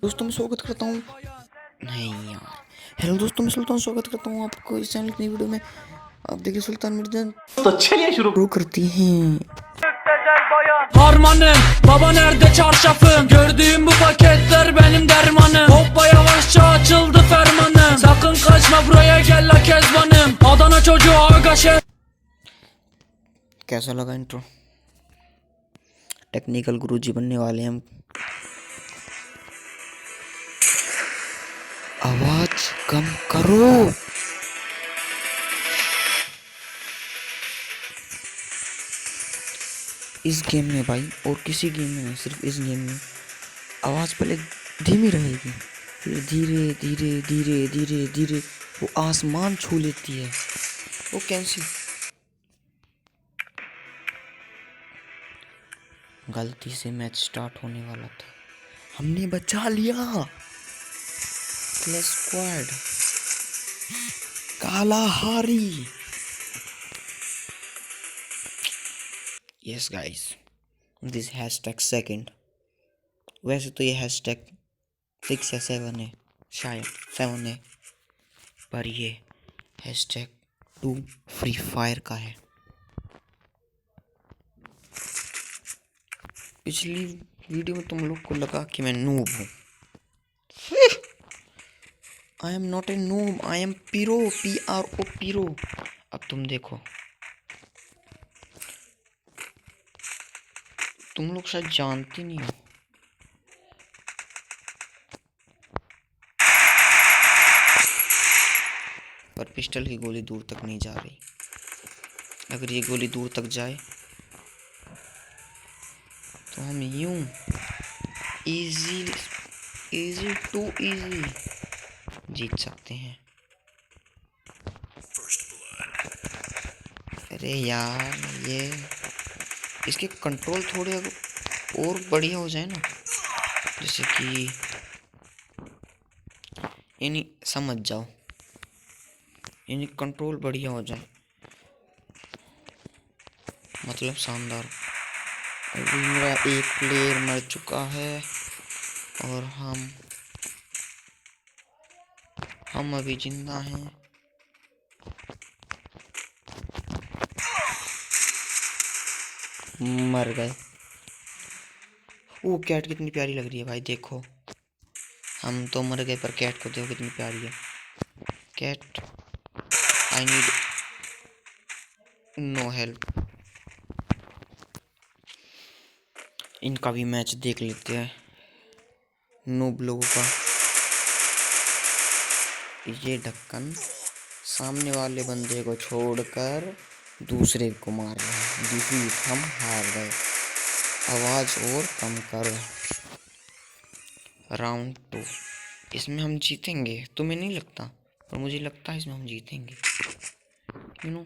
दोस्तों मैं स्वागत करता हूँ। नहीं यार, हेलो दोस्तों, मैं सुल्तान स्वागत करता हूँ आपको इस चैनल की नई वीडियो में। आप देखिए सुल्तान मिर्जा तो चलिए शुरू करती हैं। Harmanım baba nerede çarşafım Gördüğüm bu paketler benim dermanım Hoppa yavaşça açıldı fermanım Sakın kaçma buraya gel la kezbanım Adana çocuğu aga şef कैसा लगा इंट्रो? टेक्निकल गुरुजी बनने वाले हैं हम। आवाज कम करो। इस गेम में भाई और किसी गेम में नहीं, सिर्फ इस गेम में आवाज पहले धीमी रहेगी, फिर धीरे धीरे धीरे धीरे धीरे वो आसमान छू लेती है। वो कैसी गलती से मैच स्टार्ट होने वाला था, हमने बचा लिया। Clash squad Kalahari. Yes guys, this hashtag second. वैसे तो ये हैशटैग 6 या 7 है, शायद 7 है, पर ये हैशटैग 2 फ्री फायर का है। पिछली वीडियो में तुम लोग को लगा कि मैं नूब हूँ। I am not a noob, I am Piro, PRO पीरो। अब तुम देखो, तुम लोग शायद जानते नहीं हो, पर पिस्टल की गोली दूर तक नहीं जा रही। अगर ये गोली दूर तक जाए तो हम यूं इजी टू इजी जीत सकते हैं। अरे यार, ये इसके कंट्रोल थोड़े और बढ़िया हो जाए ना, जैसे कि यानी समझ जाओ, यानी कंट्रोल बढ़िया हो जाए, मतलब शानदार। अभी मेरा एक प्लेयर मर चुका है और हम अभी जिंदा हैं। मर गए। वो कैट कितनी प्यारी लग रही है भाई, देखो। हम तो मर गए पर कैट को देखो कितनी प्यारी है। Cat, I need no help. इनका भी मैच देख लेते हैं, नूब लोगों का। ये ढक्कन सामने वाले बंदे को छोड़कर दूसरे को मार रहे हैं। डिफीट, हम हार गए। आवाज और कम करो। राउंड 2, इसमें हम जीतेंगे, तुम्हें नहीं लगता? पर मुझे लगता है इसमें हम जीतेंगे। यू नो,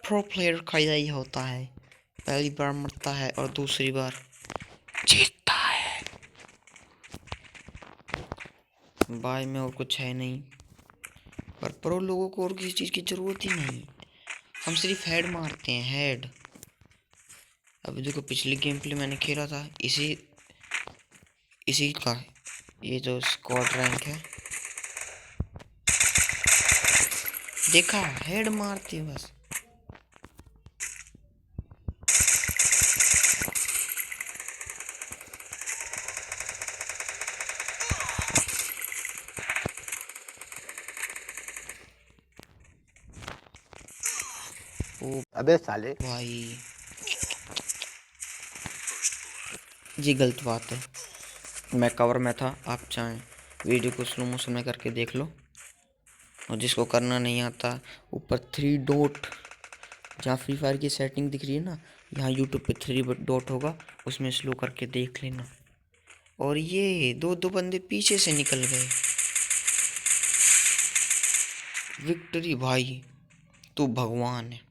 प्रो प्लेयर का यही होता है, पहली बार मरता है और दूसरी बार जीतता है। बाय में और कुछ है नहीं, पर प्रो लोगों को और किसी चीज़ की ज़रूरत ही नहीं। हम सिर्फ हेड मारते हैं, हेड। अभी देखो, पिछली गेम प्ले मैंने खेला था इसी का, ये जो स्क्वाड रैंक है, देखा, हेड मारती है बस। ओ अबे साले, भाई, ये गलत बात है। मैं कवर में था, आप चाहें वीडियो को स्लो मोशन में करके देख लो। और जिसको करना नहीं आता, ऊपर 3 डॉट, जहाँ फ्री फायर की सेटिंग दिख रही है ना, यहाँ यूट्यूब पे 3 डॉट होगा, उसमें स्लो करके देख लेना। और ये दो बंदे पीछे से निकल गए। विक्ट्री भाई, तू भगवान है।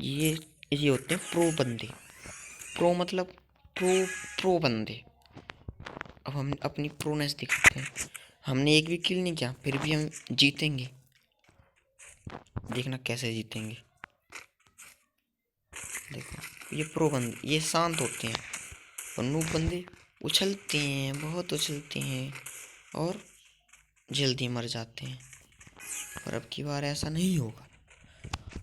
ये होते हैं प्रो बंदे। प्रो मतलब प्रो बंदे। अब हम अपनी प्रोनेस दिखाते हैं। हमने एक भी किल नहीं किया, फिर भी हम जीतेंगे। देखना कैसे जीतेंगे। देखो, ये प्रो बंदे ये शांत होते हैं, और नूब बंदे उछलते हैं, बहुत उछलते हैं और जल्दी मर जाते हैं। पर अब की बार ऐसा नहीं होगा।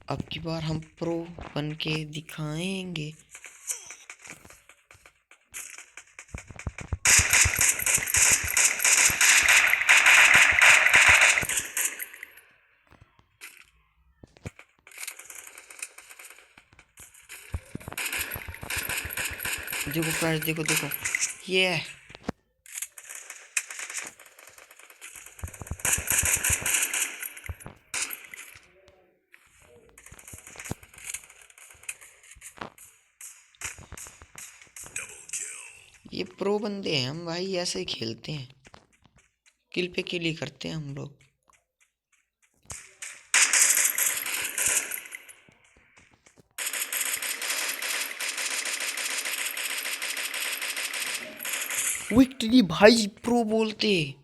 अब की बार हम प्रो बन के दिखाएंगे। देखो फ्रेंड्स, देखो देखो ये प्रो बंदे हैं हम भाई, ऐसे ही खेलते हैं, किल पे किल ही करते हैं हम लोग। विक्ट्री भाई, प्रो बोलते।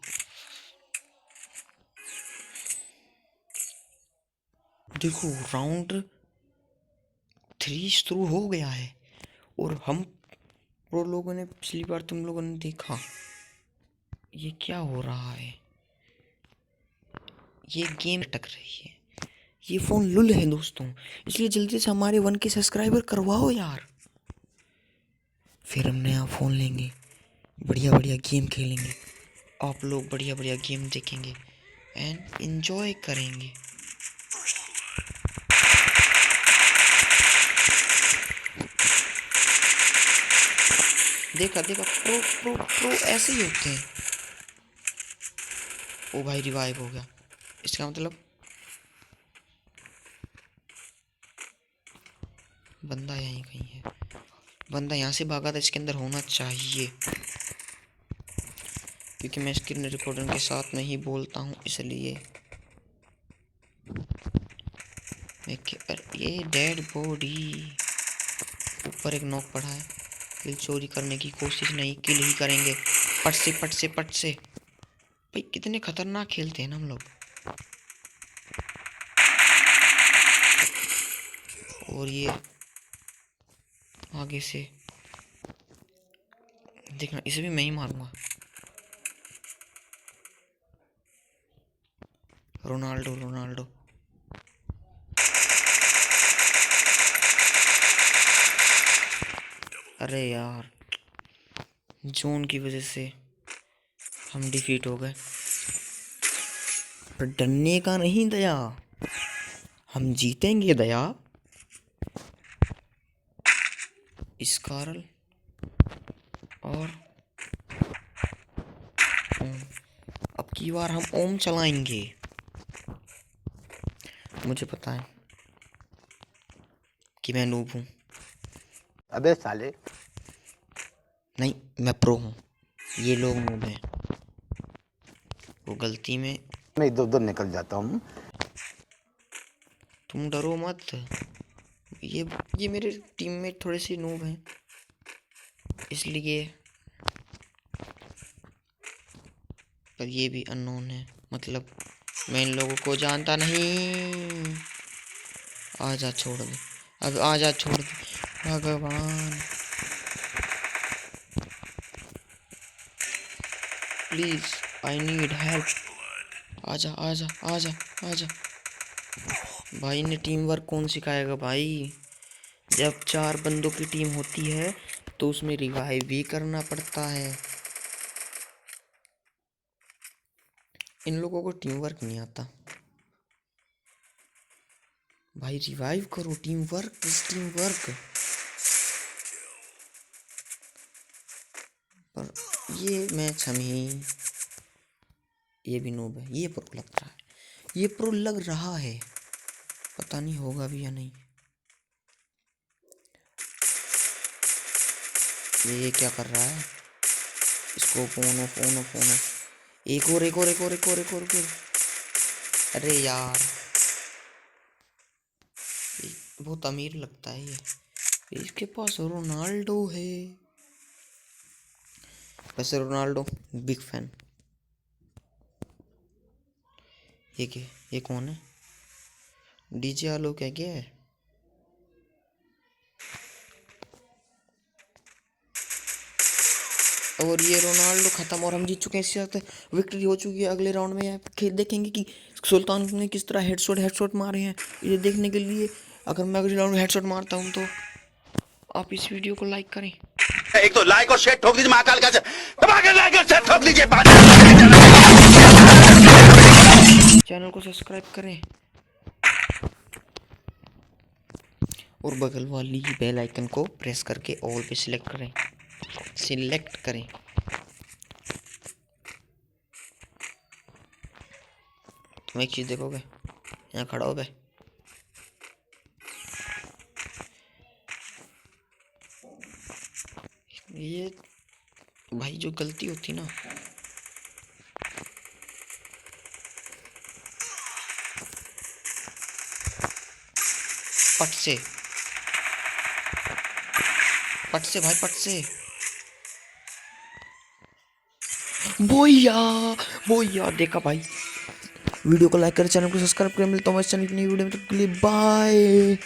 देखो राउंड 3 शुरू हो गया है और हम प्रो लोगों ने पिछली बार तुम लोगों ने देखा ये क्या हो रहा है। ये गेम अटक रही है। ये फोन लुल है दोस्तों, इसलिए जल्दी से हमारे 1K सब्सक्राइबर करवाओ यार। फिर हम नया फोन लेंगे, बढ़िया बढ़िया गेम खेलेंगे, आप लोग बढ़िया बढ़िया गेम देखेंगे एंड एंजॉय करेंगे। देखा देखा, प्रो प्रो प्रो ऐसे ही होते हैं। ओ भाई रिवाइव हो गया, इसका मतलब बंदा यहीं कहीं है। बंदा यहाँ से भागा था, इसके अंदर होना चाहिए, क्योंकि मैं स्क्रीन रिकॉर्डर के साथ में ही बोलता हूँ इसलिए। ये डेड बॉडी, ऊपर एक नॉक पड़ा है। किल चोरी करने की कोशिश नहीं, किल ही करेंगे। पट से पट से पट से। भाई कितने खतरनाक खेलते हैं ना हम लोग। और ये आगे से देखना, इसे भी मैं ही मारूंगा। Ronaldo Ronaldo. अरे यार, जोन की वजह से हम डिफीट हो गए। पर डरने का नहीं दया, हम जीतेंगे दया। स्कारल और ओम। अब की बार हम ओम चलाएंगे। मुझे पता है कि मैं नूब हूँ। अबे साले, नहीं, मैं प्रो हूँ, ये लोग नूब हैं। वो गलती में। मैं इधर उधर निकल जाता हूँ। तुम डरो मत। ये मेरे टीममेट थोड़े से नूब हैं, इसलिए। पर ये भी अननोन है, मतलब मैं इन लोगों को जानता नहीं। आजा छोड़ दे, अब आजा छोड़ दे भगवान, प्लीज आई नीड हेल्प। आजा आजा आजा आजा। भाई ने टीम वर्क कौन सिखाएगा भाई। जब 4 बंदों की टीम होती है तो उसमें रिवाइव भी करना पड़ता है। इन लोगों को टीम वर्क नहीं आता भाई। रिवाइव करो, team work is team work. पर ये मैच हम ही, ये भी नूब है। ये प्रो लग रहा है, ये प्रो लग रहा है, पता नहीं होगा भी या नहीं। ये क्या कर रहा है, इसको फोन फोन फोन। एक और एक और एक और एक और एक और एक और। अरे यार, ये बहुत अमीर लगता है ये। इसके पास रोनाल्डो है। वैसे रोनाल्डो बिग फैन। ये कौन है, डीजे आलोक है क्या? और ये रोनाल्डो खत्म और हम जीत चुके हैं। इसके साथ विक्ट्री हो चुकी है। अगले राउंड में खेल देखेंगे कि सुल्तान ने किस तरह हेडशॉट मारे हैं। ये देखने के लिए अगर मैं अगले राउंड में हेडशॉट मारता हूँ तो आप इस वीडियो को लाइक करें। एक तो लाइक और शेयर ठोक दीजिए, महाकाल का लाइक और शेयर ठोक दीजिए। चैनल को सब्सक्राइब करें और बगल वाली बेल आइकन को प्रेस करके ऑल पे सिलेक्ट करें। तुम एक चीज़ देखोगे, यहाँ खड़ा हो गए, ये भाई जो गलती होती ना, पट से भाई, पट से बोया देखा भाई। वीडियो को लाइक करें, चैनल को सब्सक्राइब करें। मिलता हूँ इस चैनल की नई वीडियो में, तब के लिए बाय।